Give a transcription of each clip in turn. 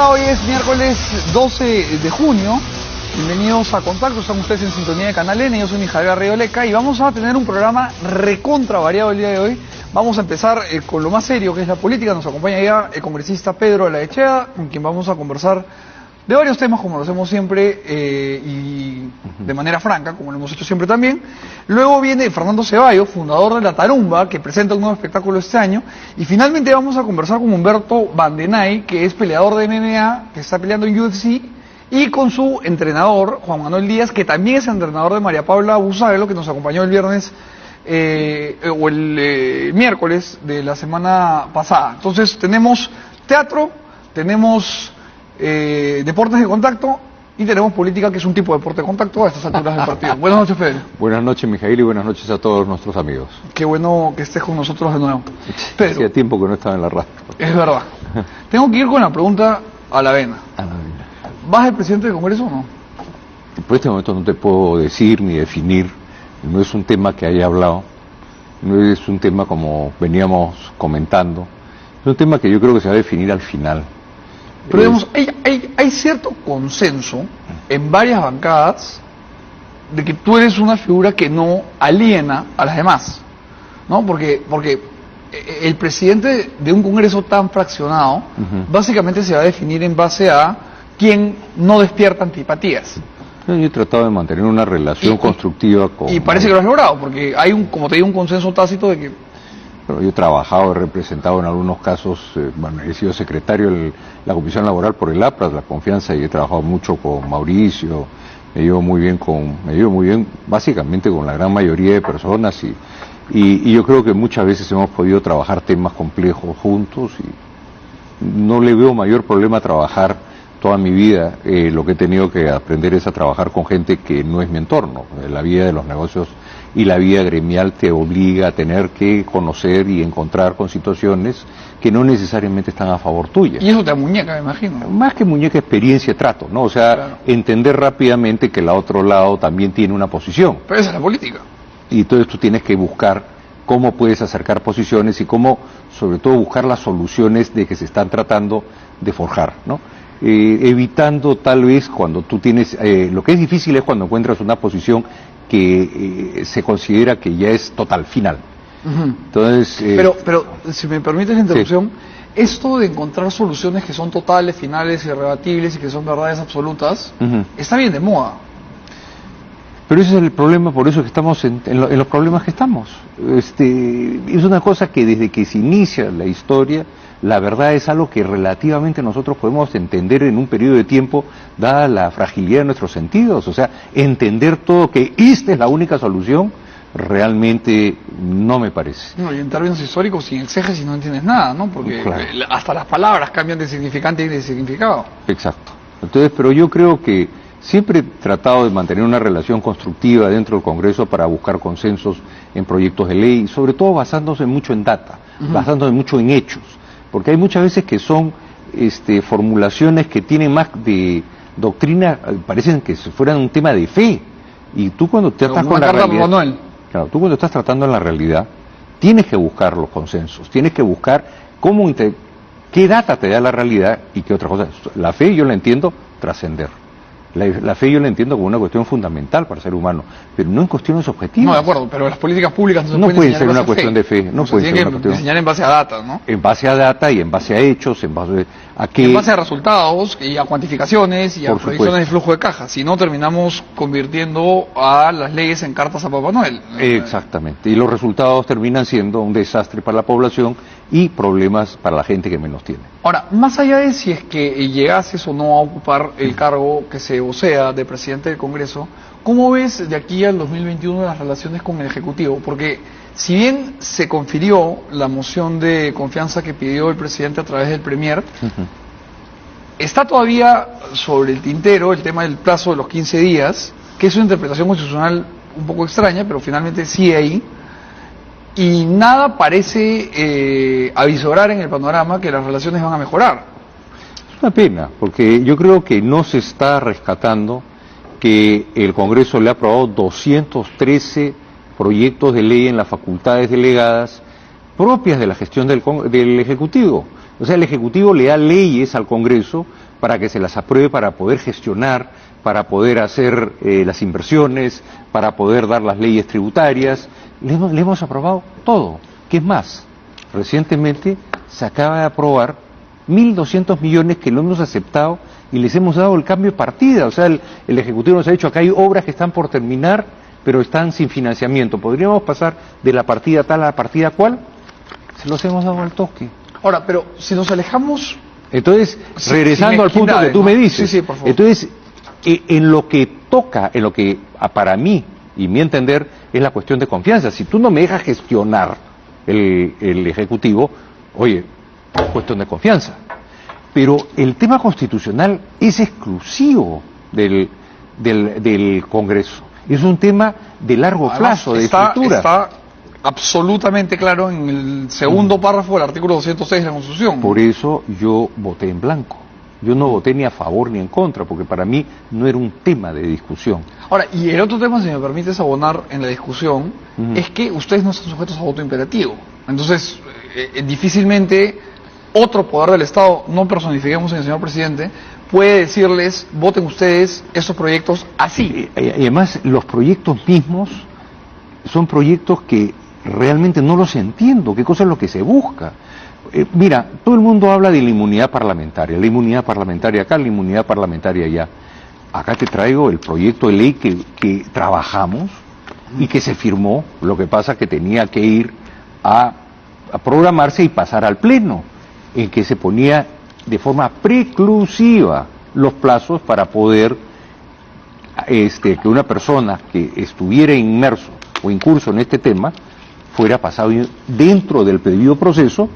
Hola, hoy es miércoles 12 de junio. Bienvenidos a Contacto, están ustedes en sintonía de Canal N, yo soy Javier Arrioleca y vamos a tener un programa recontra variado el día de hoy. Vamos a empezar con lo más serio, que es la política. Nos acompaña ya el congresista Pedro Olaechea, con quien vamos a conversar de varios temas, como lo hacemos siempre, y de manera franca, como lo hemos hecho siempre también. Luego viene Fernando Ceballos, fundador de La Tarumba, que presenta un nuevo espectáculo este año. Y finalmente vamos a conversar con Humberto Bandenay, que es peleador de MMA, que está peleando en UFC, y con su entrenador, Juan Manuel Díaz, que también es entrenador de María Paula Busagelo, que nos acompañó el viernes o el miércoles de la semana pasada. Entonces tenemos teatro, tenemos deportes de contacto y tenemos política, que es un tipo de deporte de contacto a estas alturas del partido. Buenas noches, Pedro. Buenas noches, Mijail, y buenas noches a todos nuestros amigos. Qué bueno que estés con nosotros de nuevo. Pedro, hacía tiempo que no estaba en la radio. Es verdad. Tengo que ir con la pregunta a la vena. ¿Vas de presidente del Congreso o no? Por este momento no te puedo decir ni definir. No es un tema que haya hablado. No es un tema como veníamos comentando. Es un tema que yo creo que se va a definir al final. Pero digamos, hay cierto consenso en varias bancadas de que tú eres una figura que no aliena a las demás, ¿no? Porque el presidente de un Congreso tan fraccionado, básicamente se va a definir en base a quién no despierta antipatías. Yo he tratado de mantener una relación constructiva con... Y parece que lo has logrado, porque hay como te digo, un consenso tácito de que... Pero yo he trabajado, he representado en algunos casos, he sido secretario de la Comisión Laboral por el APRAS, la confianza, y he trabajado mucho con Mauricio, me llevo muy bien básicamente con la gran mayoría de personas, y yo creo que muchas veces hemos podido trabajar temas complejos juntos, y no le veo mayor problema a trabajar toda mi vida. Lo que he tenido que aprender es a trabajar con gente que no es mi entorno. La vida de los negocios y la vida gremial te obliga a tener que conocer y encontrar con situaciones que no necesariamente están a favor tuya. Y eso te muñeca, me imagino. Más que muñeca, experiencia, trato, ¿no? O sea, claro, entender rápidamente que el otro lado también tiene una posición. Pero esa es la política. Y entonces tú tienes que buscar cómo puedes acercar posiciones y cómo, sobre todo, buscar las soluciones de que se están tratando de forjar, ¿no? Evitando tal vez cuando tú tienes, lo que es difícil es cuando encuentras una posición que se considera que ya es total, final. Entonces, pero si me permites la interrupción, sí, esto de encontrar soluciones que son totales, finales, irrebatibles y que son verdades absolutas, está bien de moda. Pero ese es el problema, por eso es que estamos en los problemas que estamos. Es una cosa que desde que se inicia la historia, la verdad es algo que relativamente nosotros podemos entender en un periodo de tiempo, dada la fragilidad de nuestros sentidos. O sea, entender todo que esta es la única solución, realmente no me parece. No, y en términos históricos, sin exegesis si no entiendes nada, ¿no? Porque claro, hasta las palabras cambian de significante y de significado. Exacto. Entonces, pero yo creo que siempre he tratado de mantener una relación constructiva dentro del Congreso para buscar consensos en proyectos de ley, sobre todo basándose mucho en data, basándose mucho en hechos. Porque hay muchas veces que son formulaciones que tienen más de doctrina, parecen que fueran un tema de fe. Y tú cuando te tratas con la realidad, claro, tú cuando estás tratando en la realidad, tienes que buscar los consensos, tienes que buscar qué data te da la realidad y qué otra cosa. La fe yo la entiendo trascender. La fe yo la entiendo como una cuestión fundamental para el ser humano, pero no en cuestiones objetivas. No, de acuerdo, pero las políticas públicas no pueden ser una cuestión de fe. No pueden ser una cuestión. Enseñar en base a data, ¿no? En base a data y en base a hechos, en base a qué. En base a resultados y a cuantificaciones y a proyecciones de flujo de caja. Si no, terminamos convirtiendo a las leyes en cartas a Papá Noel. Exactamente. Y los resultados terminan siendo un desastre para la población y problemas para la gente que menos tiene. Ahora, más allá de si es que llegases o no a ocupar el cargo que se vocea de presidente del Congreso, ¿cómo ves de aquí al 2021 las relaciones con el Ejecutivo? Porque si bien se confirió la moción de confianza que pidió el presidente a través del Premier, está todavía sobre el tintero el tema del plazo de los 15 días, que es una interpretación constitucional un poco extraña, pero finalmente sigue ahí. Y nada parece avisorar en el panorama que las relaciones van a mejorar. Es una pena, porque yo creo que no se está rescatando que el Congreso le ha aprobado 213 proyectos de ley en las facultades delegadas propias de la gestión del Ejecutivo. O sea, el Ejecutivo le da leyes al Congreso para que se las apruebe, para poder gestionar, para poder hacer las inversiones, para poder dar las leyes tributarias. Le hemos aprobado todo. ¿Qué es más? Recientemente se acaba de aprobar 1.200 millones que lo hemos aceptado y les hemos dado el cambio de partida. O sea, el Ejecutivo nos ha dicho, acá hay obras que están por terminar, pero están sin financiamiento. ¿Podríamos pasar de la partida tal a la partida cual? Se los hemos dado al toque. Ahora, pero si nos alejamos... Entonces, regresando al punto que tú me dices, sí, por favor. Entonces, en lo que toca, en lo que para mí y mi entender es la cuestión de confianza. Si tú no me dejas gestionar el Ejecutivo, oye, es cuestión de confianza. Pero el tema constitucional es exclusivo del Congreso. Es un tema de largo plazo, de estructura. Está absolutamente claro en el segundo párrafo del artículo 206 de la Constitución. Por eso yo voté en blanco. Yo no voté ni a favor ni en contra, porque para mí no era un tema de discusión. Ahora, y el otro tema, si me permites abonar en la discusión, es que ustedes no están sujetos a voto imperativo. Entonces, difícilmente otro poder del Estado, no personifiquemos en el señor presidente, puede decirles, voten ustedes estos proyectos así. Y además, los proyectos mismos son proyectos que realmente no los entiendo. ¿Qué cosa es lo que se busca? Mira, todo el mundo habla de la inmunidad parlamentaria acá, la inmunidad parlamentaria allá. Acá te traigo el proyecto de ley que trabajamos y que se firmó. Lo que pasa que tenía que ir a programarse y pasar al Pleno, en que se ponía de forma preclusiva los plazos para poder que una persona que estuviera inmerso o incurso en este tema fuera pasado dentro del debido proceso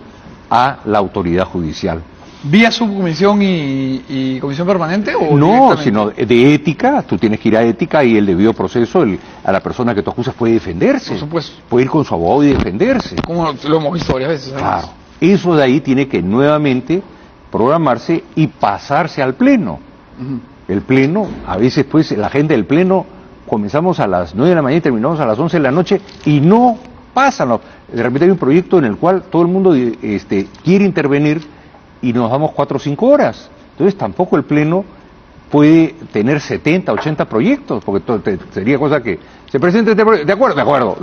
a la autoridad judicial. ¿Vía subcomisión y comisión permanente? ¿O no, sino de ética. Tú tienes que ir a ética y el debido proceso, a la persona que tú acusas puede defenderse. Por supuesto. Puede ir con su abogado y defenderse. Como lo hemos visto varias veces. Además. Claro. Eso de ahí tiene que nuevamente programarse y pasarse al Pleno. El Pleno, a veces pues la agenda del Pleno, comenzamos a las 9 de la mañana y terminamos a las 11 de la noche y no pasan. De repente hay un proyecto en el cual todo el mundo quiere intervenir y nos damos 4 o 5 horas. Entonces tampoco el Pleno puede tener 70, 80 proyectos, porque sería cosa que se presente este proyecto, de acuerdo,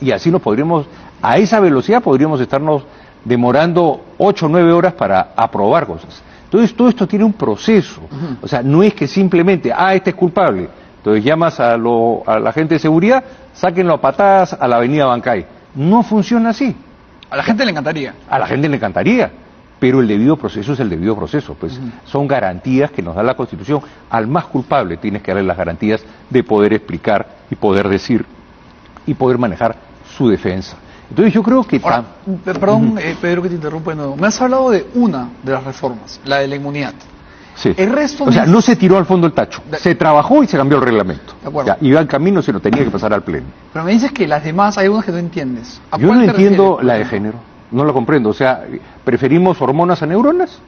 y así nos podríamos, a esa velocidad podríamos estarnos demorando 8 o 9 horas para aprobar cosas. Entonces todo esto tiene un proceso, o sea, no es que simplemente, este es culpable, entonces llamas a la gente de seguridad, sáquenlo a patadas a la avenida Bancay. No funciona así. A la gente le encantaría. A la gente le encantaría, pero el debido proceso es el debido proceso, pues son garantías que nos da la Constitución. Al más culpable tienes que darle las garantías de poder explicar y poder decir y poder manejar su defensa. Entonces yo creo que... Ahora, perdón, Pedro, que te interrumpa de nuevo. Me has hablado de una de las reformas, la de la inmunidad. Sí. El resto... O sea, no se tiró al fondo el tacho. Se trabajó y se cambió el reglamento. De acuerdo. Ya, iba en camino, se lo tenía que pasar al Pleno. Pero me dices que las demás, hay unas que no entiendes. Yo no entiendo la de género. No lo comprendo. O sea, ¿preferimos hormonas a neuronas?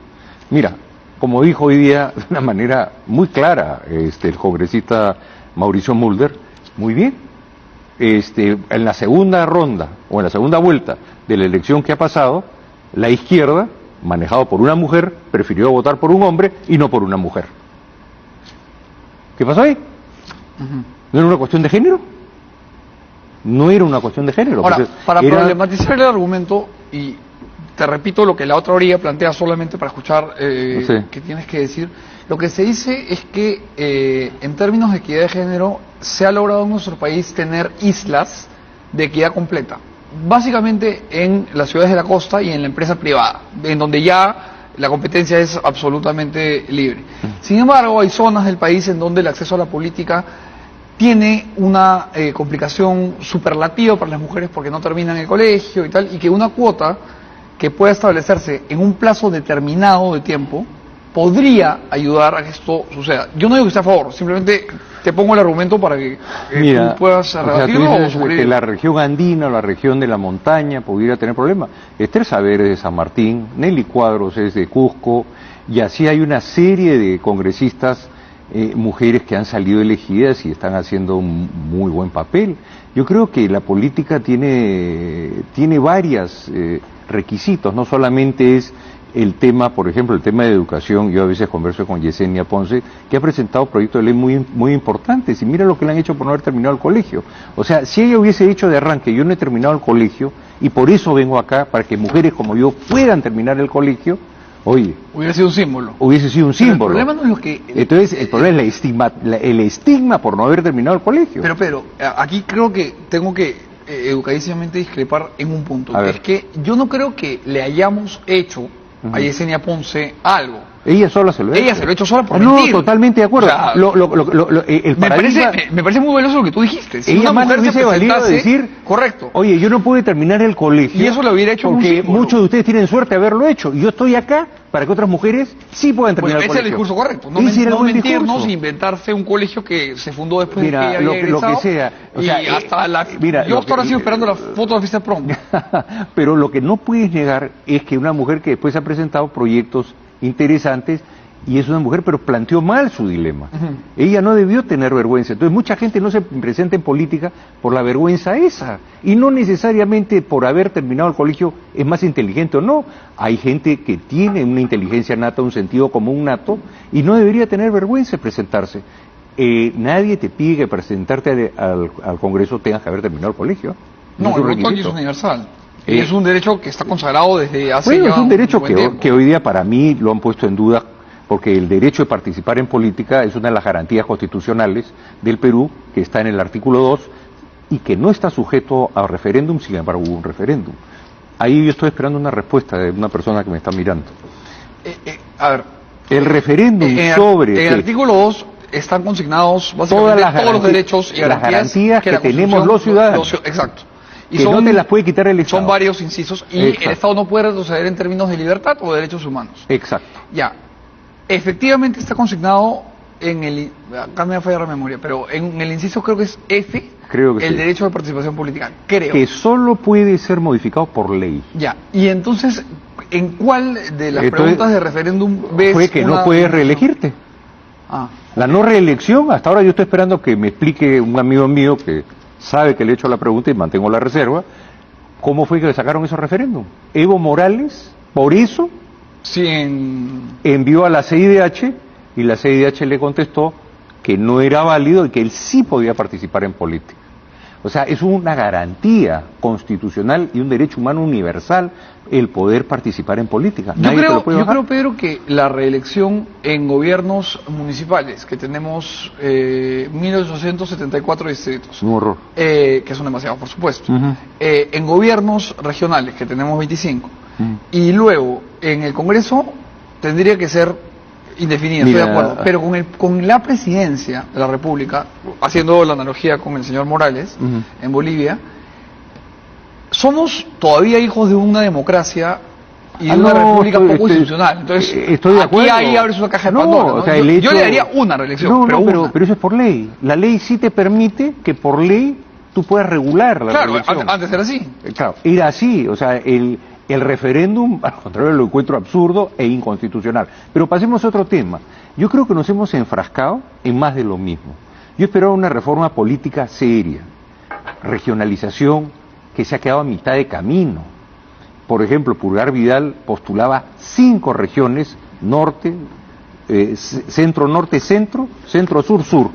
Mira, como dijo hoy día de una manera muy clara el congresista Mauricio Mulder, muy bien. En la segunda ronda o en la segunda vuelta de la elección que ha pasado, la izquierda, manejado por una mujer, prefirió votar por un hombre y no por una mujer. ¿Qué pasó ahí? ¿No era una cuestión de género? No era una cuestión de género. Ahora, para problematizar el argumento, y te repito lo que la otra orilla plantea solamente para escuchar qué tienes que decir, lo que se dice es que en términos de equidad de género se ha logrado en nuestro país tener islas de equidad completa, básicamente en las ciudades de la costa y en la empresa privada, en donde ya la competencia es absolutamente libre. Sin embargo, hay zonas del país en donde el acceso a la política tiene una complicación superlativa para las mujeres porque no terminan el colegio y tal, y que una cuota que pueda establecerse en un plazo determinado de tiempo podría ayudar a que esto suceda. Yo no digo que esté a favor, simplemente te pongo el argumento para que tú puedas rebatirlo o que la región andina o la región de la montaña pudiera tener problemas. Esther Saber es de San Martín, Nelly Cuadros es de Cusco, y así hay una serie de congresistas mujeres que han salido elegidas y están haciendo un muy buen papel. Yo creo que la política tiene varios requisitos, no solamente es el tema, por ejemplo, el tema de educación. Yo a veces converso con Yesenia Ponce, que ha presentado proyectos de ley muy importantes, y mira lo que le han hecho por no haber terminado el colegio. O sea, si ella hubiese dicho de arranque, yo no he terminado el colegio, y por eso vengo acá, para que mujeres como yo puedan terminar el colegio, oye, hubiera sido un símbolo. Hubiese sido un símbolo. Pero el problema no es lo que... Entonces, el problema es el estigma por no haber terminado el colegio. Pero Pedro, aquí creo que tengo que educadísimamente discrepar en un punto. A Que ver. es que yo no creo que le hayamos hecho a Yesenia Ponce algo. Ella sola se lo ha Ella hecho. se lo ha hecho sola por No, mentir. totalmente de acuerdo. O sea, El paradigma... me parece muy valioso lo que tú dijiste. Si ella una más le mujer se hubiese valido presentase- decir, correcto. oye, yo no pude terminar el colegio. Y eso lo hubiera hecho un porque símbolo. muchos de ustedes tienen suerte de haberlo hecho. Y yo estoy acá para que otras mujeres sí puedan terminar Bueno, el ese es el colegio. discurso correcto. No, Ese era el no buen mentirnos discurso. e inventarse un colegio que se fundó después Mira, de que ella lo había que egresado. sea, o sea, y hasta la... mira, yo lo hasta ahora que- sigo esperando la foto de fiesta prom. Pero lo que no puedes negar es que una mujer que después ha presentado proyectos interesantes, y es una mujer, pero planteó mal su dilema. Ella no debió tener vergüenza. Entonces mucha gente no se presenta en política por la vergüenza esa. Y no necesariamente por haber terminado el colegio es más inteligente o no. Hay gente que tiene una inteligencia nata, un sentido común nato, y no debería tener vergüenza de presentarse. Nadie te pide que presentarte al Congreso tengas que haber terminado el colegio. No, es el un voto aquí es requisito. universal. Y es un derecho que está consagrado desde hace Bueno, ya es un derecho buen tiempo. que hoy día para mí lo han puesto en duda, porque el derecho de participar en política es una de las garantías constitucionales del Perú, que está en el artículo 2, y que no está sujeto a referéndum. Sin embargo, hubo un referéndum. Ahí yo estoy esperando una respuesta de una persona que me está mirando. A ver, El referéndum sobre... en el que artículo 2 están consignados Todas básicamente las todos los garantías- derechos y las garantías que la tenemos Constitución- los ciudadanos. Exacto. que no te las puede quitar el Estado. Son varios incisos y Exacto. el Estado no puede retroceder en términos de libertad o de derechos humanos. Exacto. Ya, efectivamente está consignado en el... Acá me va a fallar la memoria, pero en el inciso creo que es F, Creo que el sí. derecho de participación política. Creo. Que solo puede ser modificado por ley. Ya, y entonces, ¿en cuál de las Entonces, preguntas de referéndum ves Fue que no una- puedes reelegirte. Ah, La no reelección, hasta ahora yo estoy esperando que me explique un amigo mío que sabe que le he hecho la pregunta y mantengo la reserva, cómo fue que le sacaron esos referéndum. Evo Morales, por eso, sí, en... envió a la CIDH y la CIDH le contestó que no era válido y que él sí podía participar en política. O sea, es una garantía constitucional y un derecho humano universal el poder participar en política. Yo Nadie te lo creo, puede yo bajar. creo, Pedro, que la reelección en gobiernos municipales, que tenemos 1874 distritos, Un horror. que son demasiados, por supuesto, Ujú. en gobiernos regionales, que tenemos 25, Mm. y luego en el Congreso tendría que ser indefinida, Mira, estoy de acuerdo, pero con la presidencia de la República, haciendo la analogía con el señor Morales, Ujú. en Bolivia, somos todavía hijos de una democracia y de una república poco institucional. Entonces, estoy de acuerdo. aquí ahí abres una caja de No, Pandora, ¿no? o sea, yo, el yo hecho- le daría una reelección, No, pero no, una. pero eso es por ley. La ley sí te permite que por ley tú puedas regular la Claro, reelección. antes era así. Claro, era así, o sea, el referéndum, al contrario, lo encuentro absurdo e inconstitucional. Pero pasemos a otro tema. Yo creo que nos hemos enfrascado en más de lo mismo. Yo esperaba una reforma política seria, regionalización que se ha quedado a mitad de camino. Por ejemplo, Pulgar Vidal postulaba 5 regiones, norte, centro-norte, centro, centro-sur-sur,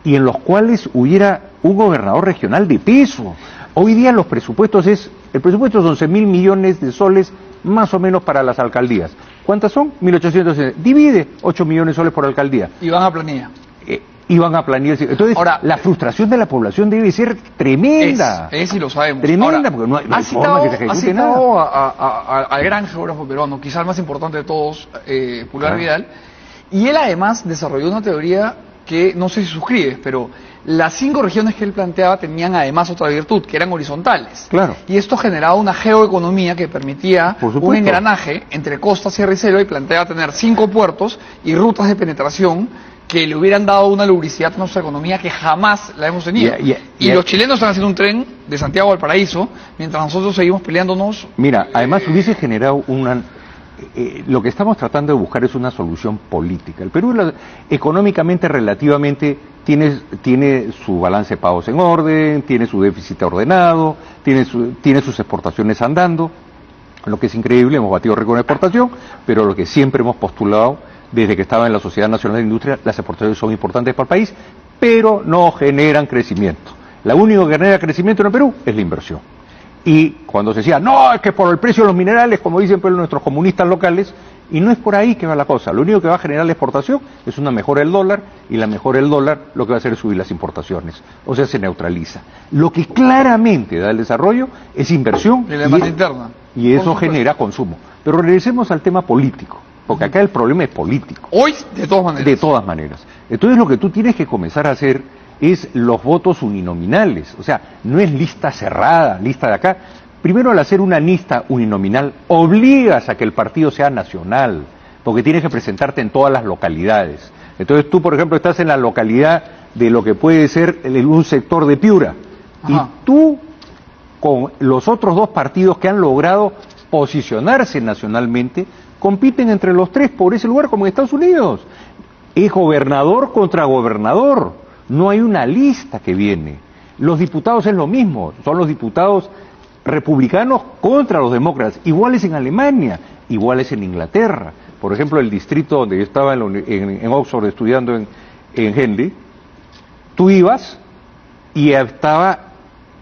y en los cuales hubiera un gobernador regional de peso. Hoy día los presupuestos el presupuesto es 11.000 millones de soles más o menos para las alcaldías. ¿Cuántas son? 1.800. Divide 8 millones de soles por alcaldía. Y van a planilla. Iban a planear. Entonces, Ahora, la frustración de la población debe ser tremenda. Es y lo sabemos. Tremenda, Ahora, porque no hay has forma que se citado, has ejecute citado al gran geógrafo peruano, quizá el más importante de todos, Pulgar Claro. Vidal, y él además desarrolló una teoría que no sé si suscribes, pero las 5 regiones que él planteaba tenían además otra virtud, que eran horizontales. Claro. Y esto generaba una geoeconomía que permitía Por supuesto. un engranaje entre costa, sierra y selva, y planteaba tener 5 puertos y rutas de penetración que le hubieran dado una lubricidad a nuestra economía que jamás la hemos tenido. Y los chilenos están haciendo un tren de Santiago al Paraíso, mientras nosotros seguimos peleándonos. Mira, además hubiese generado lo que estamos tratando de buscar es una solución política. El Perú económicamente relativamente tiene su balance de pagos en orden, tiene su déficit ordenado, tiene sus exportaciones andando, lo que es increíble, hemos batido récord de exportación, pero lo que siempre hemos postulado desde que estaba en la Sociedad Nacional de Industria, las exportaciones son importantes para el país, pero no generan crecimiento. Lo único que genera crecimiento en el Perú es la inversión. Y cuando se decía, no, es que por el precio de los minerales, como dicen pues, nuestros comunistas locales, y no es por ahí que va la cosa. Lo único que va a generar la exportación es una mejora del dólar, y la mejora del dólar lo que va a hacer es subir las importaciones. O sea, se neutraliza. Lo que claramente da el desarrollo es inversión y la demanda interna. Y eso genera consumo. Pero regresemos al tema político, porque acá el problema es político. Hoy, de todas maneras. De todas maneras. Entonces lo que tú tienes que comenzar a hacer es los votos uninominales. O sea, no es lista cerrada, lista de acá. Primero, al hacer una lista uninominal, obligas a que el partido sea nacional, porque tienes que presentarte en todas las localidades. Entonces tú, por ejemplo, estás en la localidad de lo que puede ser un sector de Piura. Ajá. Y tú, con los otros dos partidos que han logrado posicionarse nacionalmente, compiten entre los tres por ese lugar como en Estados Unidos. Es gobernador contra gobernador. No hay una lista que viene. Los diputados es lo mismo. Son los diputados republicanos contra los demócratas. Iguales en Alemania, iguales en Inglaterra. Por ejemplo, el distrito donde yo estaba en Oxford estudiando en Henley, tú ibas y estaba,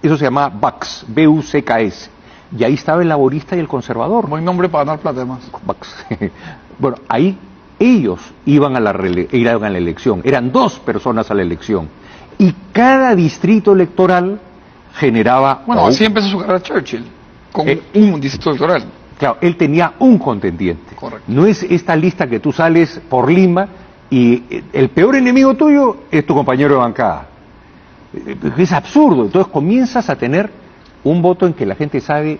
eso se llamaba Bucks, B-U-C-K-S. Y ahí estaba el laborista y el conservador. Buen nombre para ganar plata, además. Bueno, ahí ellos iban a la elección. Eran dos personas a la elección. Y cada distrito electoral generaba... Bueno, así empezó su carrera Churchill, con un distrito electoral. Claro, él tenía un contendiente. Correcto. No es esta lista que tú sales por Lima y el peor enemigo tuyo es tu compañero de bancada. Es absurdo. Entonces comienzas a tener un voto en que la gente sabe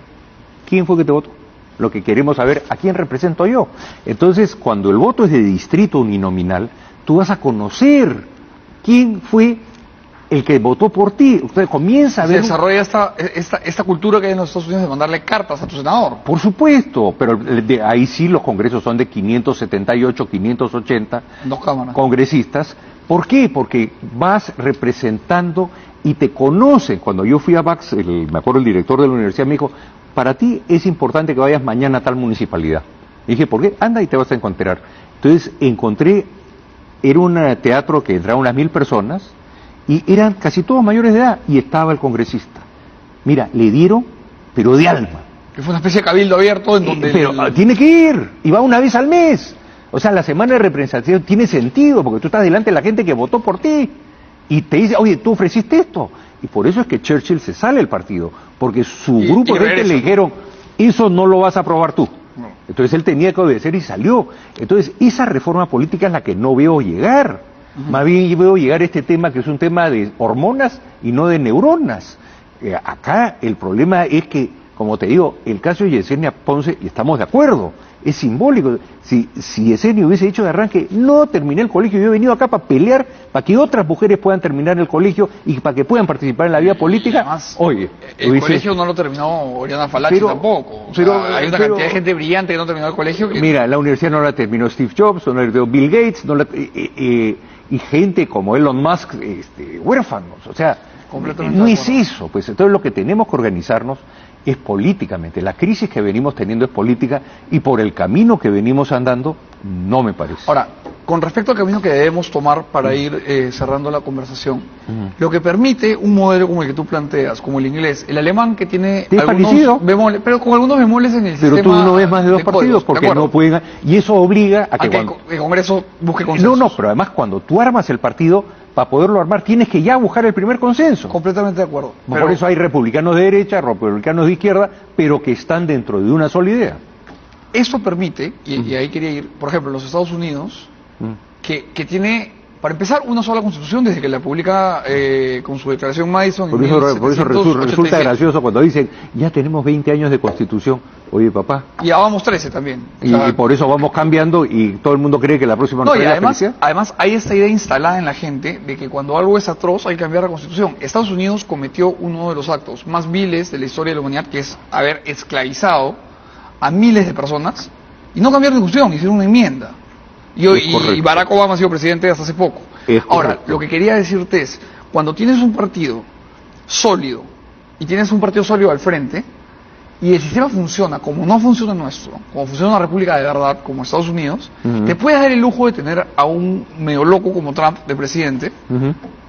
quién fue que te votó. Lo que queremos saber, ¿a quién represento yo? Entonces, cuando el voto es de distrito uninominal, tú vas a conocer quién fue el que votó por ti. Usted comienza a ver... Se desarrolla esta cultura que hay en los Estados Unidos de mandarle cartas a tu senador. Por supuesto, pero ahí sí los congresos son de 578, 580 dos cámaras. Congresistas. ¿Por qué? Porque vas representando y te conocen. Cuando yo fui a Bax, me acuerdo el director de la universidad me dijo, para ti es importante que vayas mañana a tal municipalidad. Y dije, ¿por qué? Anda y te vas a encontrar. Entonces era un teatro que entraban unas 1000 personas, y eran casi todos mayores de edad, y estaba el congresista. Mira, le dieron, pero de alma. Que fue una especie de cabildo abierto en donde... Pero tiene que ir, y va una vez al mes. O sea, la semana de representación tiene sentido, porque tú estás delante de la gente que votó por ti, y te dice, oye, tú ofreciste esto. Y por eso es que Churchill se sale del partido, porque su grupo de gente le dijeron, eso no lo vas a aprobar tú. No. Entonces él tenía que obedecer y salió. Entonces esa reforma política es la que no veo llegar. Más bien veo llegar este tema que es un tema de hormonas y no de neuronas. Acá el problema es que, como te digo, el caso de Yesenia Ponce, y estamos de acuerdo, es simbólico. Si Yesenia hubiese dicho de arranque, no terminé el colegio, yo he venido acá para pelear, para que otras mujeres puedan terminar el colegio y para que puedan participar en la vida política. Además, oye, el colegio no lo terminó Oriana Falachi tampoco. Hay una cantidad de gente brillante que no terminó el colegio. Mira, la universidad no la terminó Steve Jobs, no la terminó Bill Gates, y gente como Elon Musk, huérfanos. O sea, no es eso. Pues entonces lo que tenemos que organizarnos es políticamente. La crisis que venimos teniendo es política, y por el camino que venimos andando, no me parece. Ahora, con respecto al camino que debemos tomar para ir cerrando la conversación, lo que permite un modelo como el que tú planteas, como el inglés, el alemán que tiene algunos bemoles, pero con algunos bemoles en el sistema. Pero tú no ves más de dos partidos, porque no pueden, y eso obliga a que el Congreso busque consenso. No, pero además cuando tú armas el partido, para poderlo armar tienes que ya buscar el primer consenso. Completamente de acuerdo. Por eso hay republicanos de derecha, republicanos de izquierda, pero que están dentro de una sola idea. Eso permite, y ahí quería ir, por ejemplo, los Estados Unidos, que tiene, para empezar, una sola constitución desde que la publica con su declaración Madison. Por eso resulta gracioso cuando dicen, ya tenemos 20 años de constitución. Oye, papá. Y ya vamos 13 también. Y por eso vamos cambiando, y todo el mundo cree que la próxima no, y además hay esta idea instalada en la gente de que cuando algo es atroz hay que cambiar la constitución. Estados Unidos cometió uno de los actos más viles de la historia de la humanidad, que es haber esclavizado a miles de personas Y no cambiaron de constitución, hicieron una enmienda. Y Barack Obama ha sido presidente hasta hace poco. Ahora, lo que quería decirte es, cuando tienes un partido sólido, y tienes un partido sólido al frente, y el sistema funciona como no funciona el nuestro, como funciona una república de verdad, como Estados Unidos, te puedes dar el lujo de tener a un medio loco como Trump de presidente,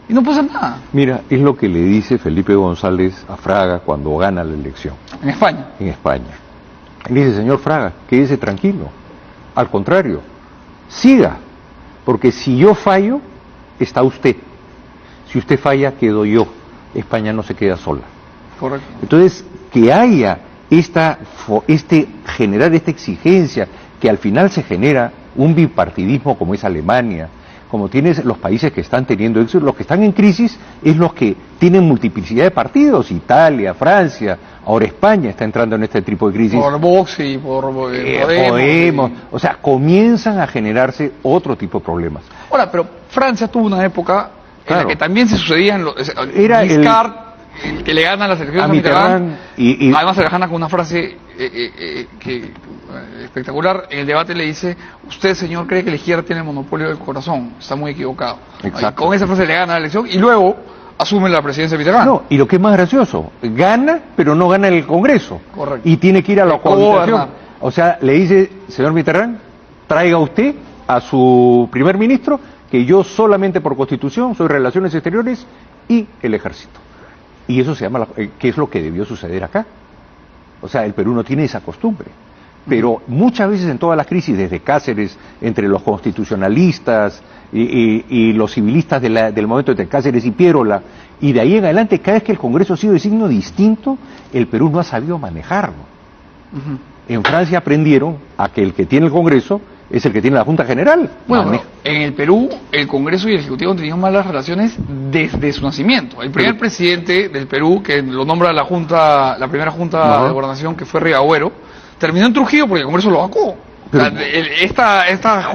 y no pasa nada. Mira, es lo que le dice Felipe González a Fraga cuando gana la elección. En España. En España. Le dice, señor Fraga, quédese tranquilo. Al contrario, siga, porque si yo fallo, está usted. Si usted falla, quedo yo. España no se queda sola. Correcto. Entonces, que haya generar esta exigencia, que al final se genera un bipartidismo como es Alemania, como tienes los países que están teniendo éxito, los que están en crisis es los que tienen multiplicidad de partidos, Italia, Francia, ahora España está entrando en este tipo de crisis. Por Vox y por Podemos. O sea, comienzan a generarse otro tipo de problemas. Ahora, pero Francia tuvo una época en la que también se sucedían era Giscard, el que le gana a las elecciones a Mitterrand, y además se le gana con una frase espectacular. En el debate le dice: usted, señor, cree que la izquierda tiene el monopolio del corazón, está muy equivocado. Exacto. Con esa frase le gana la elección y luego asume la presidencia de Mitterrand. No, y lo que es más gracioso, gana, pero no gana en el Congreso. Correcto. Y tiene que ir a la cohabitación. O sea, le dice: señor Mitterrand, traiga usted a su primer ministro, que yo solamente por Constitución soy Relaciones Exteriores y el Ejército. Y eso se llama, que es lo que debió suceder acá. O sea, el Perú no tiene esa costumbre. Pero muchas veces en todas las crisis, desde Cáceres, entre los constitucionalistas y los civilistas del momento entre Cáceres y Piérola, y de ahí en adelante, cada vez que el Congreso ha sido de signo distinto, el Perú no ha sabido manejarlo. En Francia aprendieron a que el que tiene el Congreso es el que tiene la Junta General. Bueno, en el Perú, el Congreso y el Ejecutivo han tenido malas relaciones desde su nacimiento. El primer presidente del Perú, que lo nombra la primera Junta de Gobernación, que fue Riagüero, terminó en Trujillo porque el Congreso lo vacó.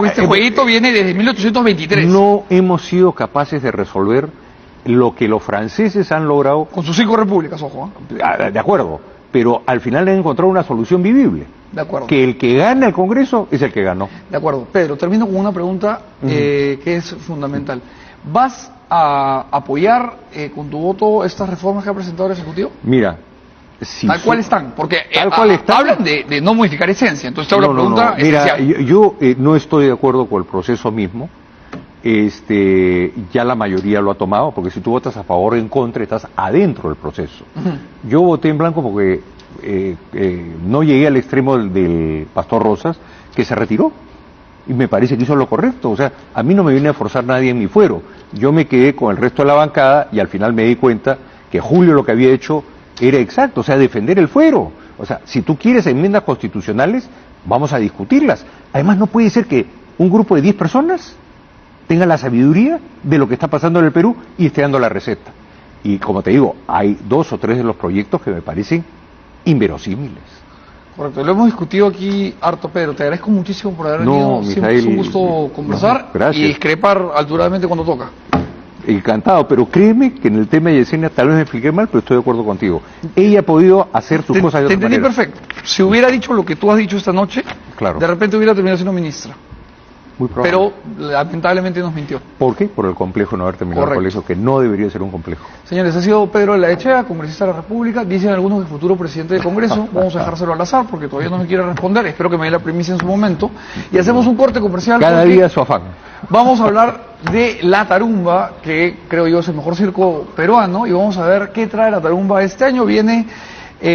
Este jueguito viene desde 1823. No hemos sido capaces de resolver lo que los franceses han logrado. Con sus 5 repúblicas, ojo. De acuerdo, pero al final han encontrado una solución vivible. De acuerdo. Que el que gana el Congreso es el que ganó. De acuerdo. Pedro, termino con una pregunta que es fundamental. ¿Vas a apoyar con tu voto estas reformas que ha presentado el Ejecutivo? Mira, tal cual están, porque hablan de no modificar esencia. Entonces te hago la pregunta Mira, yo no estoy de acuerdo con el proceso mismo. Ya la mayoría lo ha tomado, porque si tú votas a favor o en contra, estás adentro del proceso. Yo voté en blanco porque no llegué al extremo del Pastor Rosas, que se retiró, y me parece que hizo lo correcto. O sea, a mí no me viene a forzar nadie en mi fuero. Yo me quedé con el resto de la bancada y al final me di cuenta que Julio lo que había hecho era exacto, o sea, defender el fuero. O sea, si tú quieres enmiendas constitucionales, vamos a discutirlas. Además, no puede ser que un grupo de 10 personas tenga la sabiduría de lo que está pasando en el Perú y esté dando la receta. Y como te digo, hay 2 o 3 de los proyectos que me parecen inverosímiles. Correcto, lo hemos discutido aquí harto, Pedro. Te agradezco muchísimo por haber venido. Siempre es un gusto conversar y discrepar alturadamente cuando toca. Encantado, pero créeme que en el tema de Yesenia tal vez me expliqué mal, pero estoy de acuerdo contigo. Ella ha podido hacer sus cosas de otra manera. Te entendí perfecto. Si hubiera dicho lo que tú has dicho esta noche, claro, de repente hubiera terminado siendo ministra. Muy probable. Pero lamentablemente nos mintió. ¿Por qué? Por el complejo de no haber terminado el colegio, que no debería ser un complejo. Señores, ha sido Pedro de la Echea, congresista de la República. Dicen algunos que futuro presidente del Congreso. Vamos a dejárselo al azar porque todavía no me quiere responder. Espero que me dé la primicia en su momento. Y hacemos un corte comercial. Cada día su afán. Vamos a hablar de la tarumba, que creo yo es el mejor circo peruano, y vamos a ver qué trae la tarumba este año. Viene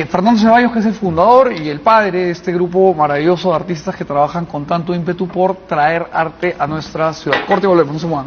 Fernando Ceballos, que es el fundador y el padre de este grupo maravilloso de artistas que trabajan con tanto ímpetu por traer arte a nuestra ciudad. Corte y volvemos, no se muevan.